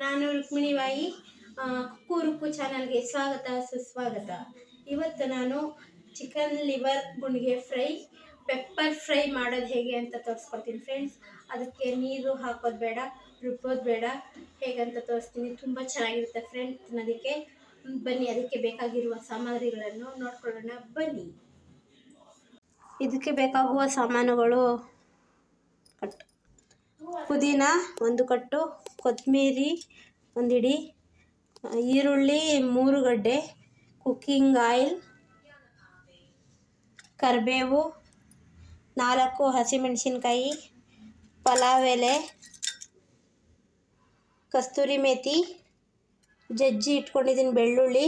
ನಾನು ರುಕ್ಮಿಣಿ ಬಾಯಿ ಕುಕ್ಕು ರುಕ್ಕು ಚಾನಲ್ಗೆ ಸ್ವಾಗತ ಸುಸ್ವಾಗತ. ಇವತ್ತು ನಾನು ಚಿಕನ್ ಲಿವರ್ ಗುಂಡಿಗೆ ಫ್ರೈ ಪೆಪ್ಪರ್ ಫ್ರೈ ಮಾಡೋದು ಹೇಗೆ ಅಂತ ತೋರಿಸ್ಕೊಡ್ತೀನಿ ಫ್ರೆಂಡ್ಸ್. ಅದಕ್ಕೆ ನೀರು ಹಾಕೋದು ಬೇಡ, ರುಬ್ಬೋದು ಬೇಡ, ಹೇಗಂತ ತೋರಿಸ್ತೀನಿ. ತುಂಬ ಚೆನ್ನಾಗಿರುತ್ತೆ ಫ್ರೆಂಡ್ಸ್ ತಿನ್ನೋದಕ್ಕೆ. ಬನ್ನಿ, ಅದಕ್ಕೆ ಬೇಕಾಗಿರುವ ಸಾಮಗ್ರಿಗಳನ್ನು ನೋಡ್ಕೊಳ್ಳೋಣ ಬನ್ನಿ. ಇದಕ್ಕೆ ಬೇಕಾಗುವ ಸಾಮಾನುಗಳು: ಪುದೀನ 1 ಕಟ್ಟು, ಕೊತ್ತಂಬರಿ 1 ಹಿಡಿ, ಈರುಳ್ಳಿ 3 ಗಡ್ಡೆ, ಕುಕ್ಕಿಂಗ್ ಆಯಿಲ್, ಕರಿಬೇವು 4 ಹಸಿಮೆಣಸಿನ್ಕಾಯಿ, ಪಲಾವ್ ಎಲೆ, ಕಸ್ತೂರಿ ಮೇಥಿ, ಜಜ್ಜಿ ಇಟ್ಕೊಂಡಿದ್ದೀನಿ ಬೆಳ್ಳುಳ್ಳಿ,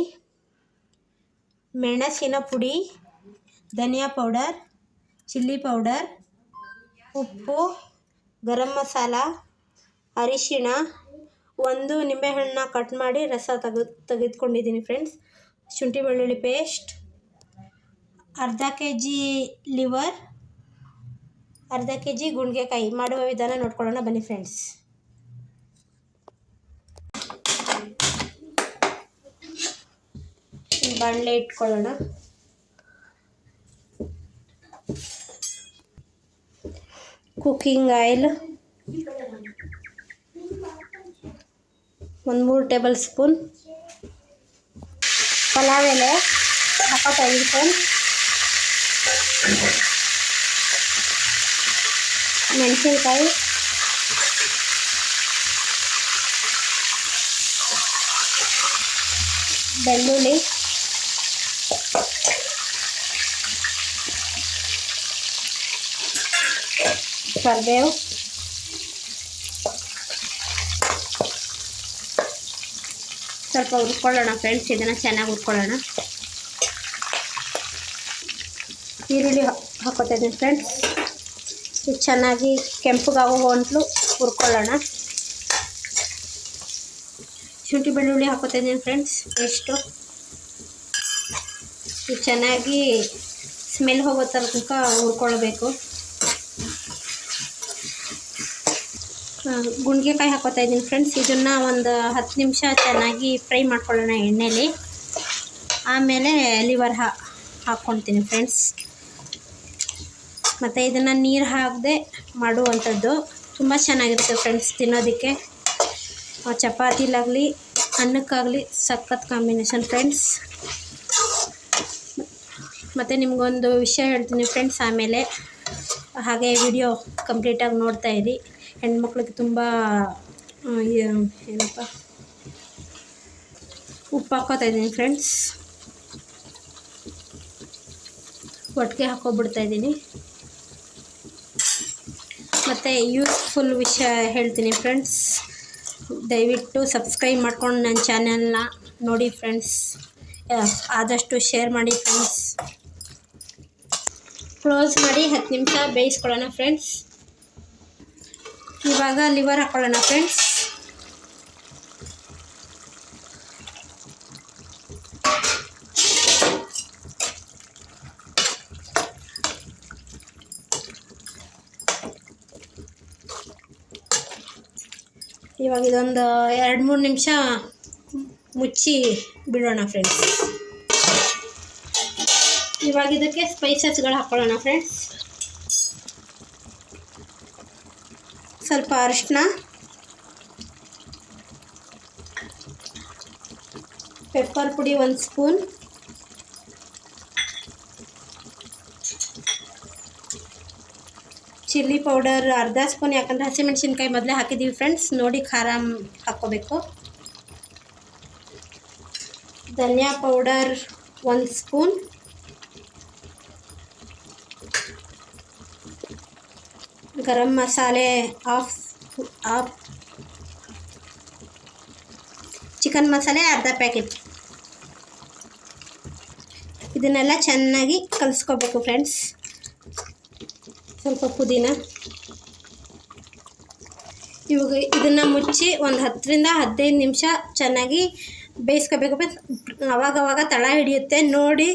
ಮೆಣಸಿನ ಪುಡಿ, ಧನಿಯಾ ಪೌಡರ್, ಚಿಲ್ಲಿ ಪೌಡರ್, ಉಪ್ಪು, ಗರಂ ಮಸಾಲ, ಅರಿಶಿಣ, 1 ನಿಂಬೆಹಣ್ಣನ್ನ ಕಟ್ ಮಾಡಿ ರಸ ತೆಗೆದುಕೊಂಡಿದ್ದೀನಿ ಫ್ರೆಂಡ್ಸ್, ಶುಂಠಿ ಬೆಳ್ಳುಳ್ಳಿ ಪೇಸ್ಟ್, ಅರ್ಧ kg ಲಿವರ್, ಅರ್ಧ kg ಗುಂಡ್ಗೆಕಾಯಿ. ಮಾಡುವ ವಿಧಾನ ನೋಡ್ಕೊಳ್ಳೋಣ ಬನ್ನಿ ಫ್ರೆಂಡ್ಸ್. ಬಾಣಲೆ ಇಟ್ಕೊಳ್ಳೋಣ. Cooking oil 3 table spoon, pulao ಎಲೆ ಹಾಕೋತಾ ಇದ್ದೀನಿ ಫ್ರೆಂಡ್ಸ್, ಮೆಣಸಿನ್ಕಾಯಿ, ಬೆಳ್ಳುಳ್ಳಿ, ಕರಿಬೇವು, ಸ್ವಲ್ಪ ಹುರ್ಕೊಳ್ಳೋಣ ಫ್ರೆಂಡ್ಸ್. ಇದನ್ನು ಚೆನ್ನಾಗಿ ಹುರ್ಕೊಳ್ಳೋಣ. ಈರುಳ್ಳಿ ಹಾಕೋತಾ ಇದ್ದೀನಿ ಫ್ರೆಂಡ್ಸ್. ಇದು ಚೆನ್ನಾಗಿ ಕೆಂಪಗಾಗೋ ಗಂಟಲು ಹುರ್ಕೊಳ್ಳೋಣ. ಶುಂಠಿ ಬೆಳ್ಳುಳ್ಳಿ ಹಾಕೋತಾ ಇದ್ದೀನಿ ಫ್ರೆಂಡ್ಸ್. ಇದು ಚೆನ್ನಾಗಿ ಸ್ಮೆಲ್ ಹೋಗೋ ತನಕ ಹುರ್ಕೊಳ್ಬೇಕು. ಗುಂಡ್ಗೆಕಾಯಿ ಹಾಕೋತಾ ಇದ್ದೀನಿ ಫ್ರೆಂಡ್ಸ್. ಇದನ್ನು ಒಂದು 10 ನಿಮಿಷ ಚೆನ್ನಾಗಿ ಫ್ರೈ ಮಾಡ್ಕೊಳ್ಳೋಣ ಎಣ್ಣೆಲಿ. ಆಮೇಲೆ ಲಿವರ್ ಹಾಕ್ಕೊಳ್ತೀನಿ ಫ್ರೆಂಡ್ಸ್. ಮತ್ತು ಇದನ್ನು ನೀರು ಹಾಕದೆ ಮಾಡುವಂಥದ್ದು ತುಂಬ ಚೆನ್ನಾಗಿರುತ್ತೆ ಫ್ರೆಂಡ್ಸ್ ತಿನ್ನೋದಕ್ಕೆ. ಚಪಾತಿಲಾಗಲಿ ಅನ್ನಕ್ಕಾಗಲಿ ಸಖತ್ ಕಾಂಬಿನೇಷನ್ ಫ್ರೆಂಡ್ಸ್. ಮತ್ತು ನಿಮಗೊಂದು ವಿಷಯ ಹೇಳ್ತೀನಿ ಫ್ರೆಂಡ್ಸ್, ಆಮೇಲೆ ಹಾಗೆ ವಿಡಿಯೋ ಕಂಪ್ಲೀಟಾಗಿ ನೋಡ್ತಾ ಇರಿ. ಹೆಣ್ಮಕ್ಳಿಗೆ ತುಂಬ ಉಪ್ಪು ಹಾಕೋತಾ ಇದ್ದೀನಿ ಫ್ರೆಂಡ್ಸ್. ಒಟ್ಟಿಗೆ ಹಾಕೋಬಿಡ್ತಾಯಿದ್ದೀನಿ. ಮತ್ತು ಯೂಸ್ಫುಲ್ ವಿಷಯ ಹೇಳ್ತೀನಿ ಫ್ರೆಂಡ್ಸ್, ದಯವಿಟ್ಟು ಸಬ್ಸ್ಕ್ರೈಬ್ ಮಾಡ್ಕೊಂಡು ನನ್ನ ಚಾನಲ್ನ ನೋಡಿ ಫ್ರೆಂಡ್ಸ್. ಆದಷ್ಟು ಶೇರ್ ಮಾಡಿ ಫ್ರೆಂಡ್ಸ್. ಕ್ಲೋಸ್ ಮಾಡಿ 10 ನಿಮಿಷ ಬೇಯಿಸ್ಕೊಳ್ಳೋಣ ಫ್ರೆಂಡ್ಸ್. ಇವಾಗ ಲಿವರ್ ಹಾಕೊಳ್ಳೋಣ ಫ್ರೆಂಡ್ಸ್. ಇವಾಗ ಇದೊಂದು 2-3 ನಿಮಿಷ ಮುಚ್ಚಿ ಬಿಡೋಣ ಫ್ರೆಂಡ್ಸ್. ಇವಾಗ ಇದಕ್ಕೆ ಸ್ಪೈಸಸ್ಗಳು ಹಾಕೊಳ್ಳೋಣ ಫ್ರೆಂಡ್ಸ್. ಸ್ವಲ್ಪ ಅರಿಶಿನ, ಪೆಪ್ಪರ್ ಪುಡಿ 1 ಸ್ಪೂನ್, ಚಿಲ್ಲಿ ಪೌಡರ್ ಅರ್ಧ ಸ್ಪೂನ್, ಯಾಕಂದರೆ ಹಸಿಮೆಣಸಿನ್ಕಾಯಿ ಮೊದಲೇ ಹಾಕಿದ್ದೀವಿ ಫ್ರೆಂಡ್ಸ್. ನೋಡಿ ಖಾರ ಹಾಕ್ಕೋಬೇಕು. ಧನಿಯಾ powder 1 spoon, garam masala half, chicken ಮಸಾಲೆ ಅರ್ಧ ಪ್ಯಾಕೆಟ್. ಇದನ್ನೆಲ್ಲ ಚೆನ್ನಾಗಿ ಕಲಿಸ್ಕೋಬೇಕು ಫ್ರೆಂಡ್ಸ್. ಸ್ವಲ್ಪ ಪುದೀನ. ಇವಾಗ ಇದನ್ನು ಮುಚ್ಚಿ ಒಂದು 10ರಿಂದ 15 ನಿಮಿಷ ಚೆನ್ನಾಗಿ ಬೇಯಿಸ್ಕೋಬೇಕು. ಅವಾಗವಾಗ ತಳ ಹಿಡಿಯುತ್ತೆ ನೋಡಿ,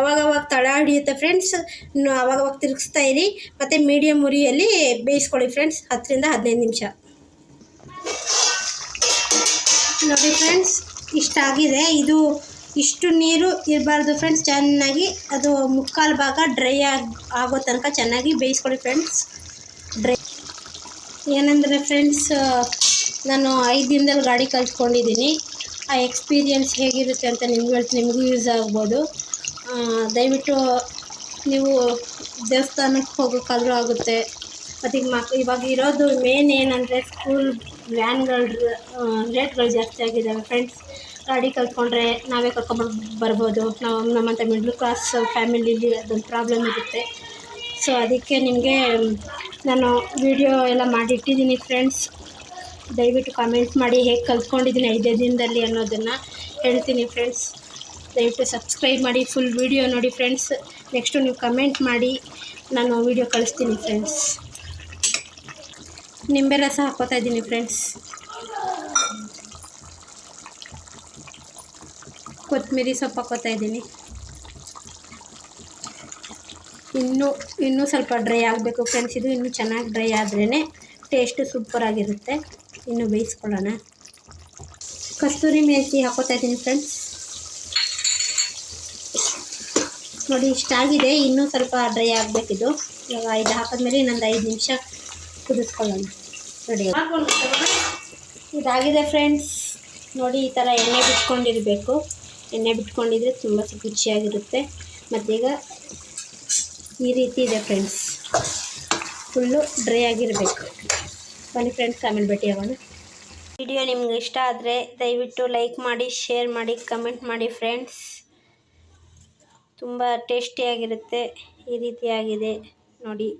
ಅವಾಗವಾಗ ತಳ ಹಿಡಿಯುತ್ತೆ ಫ್ರೆಂಡ್ಸ್. ಅವಾಗವಾಗ ತಿರುಗಿಸ್ತಾ ಇರಿ. ಮತ್ತು ಮೀಡಿಯಮ್ ಉರಿಯಲ್ಲಿ ಬೇಯಿಸ್ಕೊಳ್ಳಿ ಫ್ರೆಂಡ್ಸ್ 10ರಿಂದ 15 ನಿಮಿಷ. ನೋಡಿ ಫ್ರೆಂಡ್ಸ್, ಇಷ್ಟಾಗಿದೆ. ಇದು ಇಷ್ಟು ನೀರು ಇರಬಾರ್ದು ಫ್ರೆಂಡ್ಸ್. ಚೆನ್ನಾಗಿ ಅದು ಮುಕ್ಕಾಲು ಭಾಗ ಡ್ರೈ ಆಗೋ ತನಕ ಚೆನ್ನಾಗಿ ಬೇಯಿಸ್ಕೊಳ್ಳಿ ಫ್ರೆಂಡ್ಸ್. ಏನಂದರೆ ಫ್ರೆಂಡ್ಸ್, ನಾನು 5 ದಿನದಲ್ಲಿ ಗಾಡಿ ಕಲ್ತ್ಕೊಂಡಿದ್ದೀನಿ. ಆ ಎಕ್ಸ್ಪೀರಿಯನ್ಸ್ ಹೇಗಿರುತ್ತೆ ಅಂತ ನಿಮಗೂ ಯೂಸ್ ಆಗ್ಬೋದು. ದಯವಿಟ್ಟು ನೀವು ದೇವಸ್ಥಾನಕ್ಕೆ ಹೋಗೋಕ್ಕಾದ್ರೂ ಆಗುತ್ತೆ. ಮತ್ತು ಇವಾಗ ಇರೋದು ಮೇನ್ ಏನಂದರೆ ಸ್ಕೂಲ್ ವ್ಯಾನ್ಗಳು ರೇಟ್ಗಳು ಜಾಸ್ತಿ ಆಗಿದ್ದಾವೆ ಫ್ರೆಂಡ್ಸ್. ಗಾಡಿ ಕಲ್ತ್ಕೊಂಡ್ರೆ ನಾವೇ ಬರ್ಬೋದು. ನಮ್ಮಂಥ ಮಿಡ್ಲ್ ಕ್ಲಾಸ್ ಫ್ಯಾಮಿಲಿಲಿ ಅದೊಂದು ಪ್ರಾಬ್ಲಮ್ ಇರುತ್ತೆ. ಸೊ ಅದಕ್ಕೆ ನಿಮಗೆ ನಾನು ವಿಡಿಯೋ ಎಲ್ಲ ಮಾಡಿಟ್ಟಿದ್ದೀನಿ ಫ್ರೆಂಡ್ಸ್. ದಯವಿಟ್ಟು ಕಾಮೆಂಟ್ ಮಾಡಿ ಹೇಗೆ ಕಲ್ತ್ಕೊಂಡಿದ್ದೀನಿ 5 ದಿನದಲ್ಲಿ ಅನ್ನೋದನ್ನು ಹೇಳ್ತೀನಿ ಫ್ರೆಂಡ್ಸ್. ದಯವಿಟ್ಟು ಸಬ್ಸ್ಕ್ರೈಬ್ ಮಾಡಿ, ಫುಲ್ ವಿಡಿಯೋ ನೋಡಿ ಫ್ರೆಂಡ್ಸ್. ನೆಕ್ಸ್ಟು ನೀವು ಕಮೆಂಟ್ ಮಾಡಿ, ನಾನು ವಿಡಿಯೋ ಕಳಿಸ್ತೀನಿ ಫ್ರೆಂಡ್ಸ್. ನಿಂಬೆ ರಸ ಹಾಕ್ಕೋತಾ ಇದ್ದೀನಿ ಫ್ರೆಂಡ್ಸ್. ಕೊತ್ತಂಬರಿ ಸೊಪ್ಪು ಹಾಕ್ಕೋತಾ ಇದ್ದೀನಿ. ಇನ್ನೂ ಸ್ವಲ್ಪ ಡ್ರೈ ಆಗಬೇಕು ಫ್ರೆಂಡ್ಸ್. ಇದು ಇನ್ನೂ ಚೆನ್ನಾಗಿ ಡ್ರೈ ಆದ್ರೇ ಟೇಸ್ಟು ಸೂಪರಾಗಿರುತ್ತೆ. ಇನ್ನು ಬೇಯಿಸ್ಕೊಳ್ಳೋಣ. ಕಸ್ತೂರಿ ಮೆಂತಿ ಹಾಕ್ಕೋತಾ ಇದ್ದೀನಿ ಫ್ರೆಂಡ್ಸ್. ನೋಡಿ ಇಷ್ಟಾಗಿದೆ. ಇನ್ನೂ ಸ್ವಲ್ಪ ಡ್ರೈ ಆಗಬೇಕಿದು. ಇವಾಗ ಇದು ಹಾಕಿದ್ಮೇಲೆ ಇನ್ನೊಂದು 5 ನಿಮಿಷ ಕುದಿಸ್ಕೊಳ್ಳೋಣ. ನೋಡಿ ಇದಾಗಿದೆ ಫ್ರೆಂಡ್ಸ್. ನೋಡಿ ಈ ಥರ ಎಣ್ಣೆ ಬಿಟ್ಕೊಂಡಿರಬೇಕು. ಎಣ್ಣೆ ಬಿಟ್ಕೊಂಡಿದ್ರೆ ತುಂಬ ರುಚಿಯಾಗಿರುತ್ತೆ. ಮತ್ತೀಗ ಈ ರೀತಿ ಇದೆ ಫ್ರೆಂಡ್ಸ್. ಫುಲ್ಲು ಡ್ರೈ ಆಗಿರಬೇಕು. ಬನ್ನಿ ಫ್ರೆಂಡ್ಸ್, ಆಮೇಲೆ ಭೇಟಿ ಆಗೋಣ. ವಿಡಿಯೋ ನಿಮ್ಗೆ ಇಷ್ಟ ಆದರೆ ದಯವಿಟ್ಟು ಲೈಕ್ ಮಾಡಿ, ಶೇರ್ ಮಾಡಿ, ಕಮೆಂಟ್ ಮಾಡಿ ಫ್ರೆಂಡ್ಸ್. ತುಂಬ ಟೇಸ್ಟಿಯಾಗಿರುತ್ತೆ. ಈ ರೀತಿಯಾಗಿದೆ ನೋಡಿ.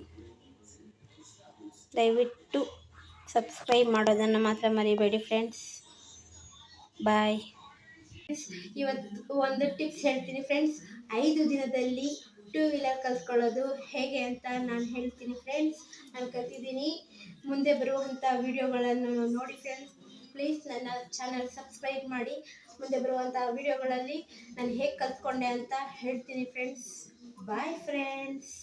ದಯವಿಟ್ಟು ಸಬ್ಸ್ಕ್ರೈಬ್ ಮಾಡೋದನ್ನು ಮಾತ್ರ ಮರಿಬೇಡಿ ಫ್ರೆಂಡ್ಸ್. ಬಾಯ್. ಇವತ್ತು ಒಂದು ಟಿಪ್ಸ್ ಹೇಳ್ತೀನಿ ಫ್ರೆಂಡ್ಸ್. 5 ದಿನದಲ್ಲಿ 2 ವೀಲರ್ ಕಲ್ತ್ಕೊಳ್ಳೋದು ಹೇಗೆ ಅಂತ ನಾನು ಹೇಳ್ತೀನಿ ಫ್ರೆಂಡ್ಸ್. ನಾನು ಕಲ್ತಿದ್ದೀನಿ. ಮುಂದೆ ಬರುವಂಥ ವಿಡಿಯೋಗಳನ್ನು ನೋಡಿ ಫ್ರೆಂಡ್ಸ್. ಪ್ಲೀಸ್ ನನ್ನ ಚಾನಲ್ ಸಬ್ಸ್ಕ್ರೈಬ್ ಮಾಡಿ. ಮುಂದೆ ಬರುವಂಥ ವಿಡಿಯೋಗಳಲ್ಲಿ ನಾನು ಹೇಗೆ ಕಲ್ತ್ಕೊಂಡೆ ಅಂತ ಹೇಳ್ತೀನಿ ಫ್ರೆಂಡ್ಸ್. Bye friends.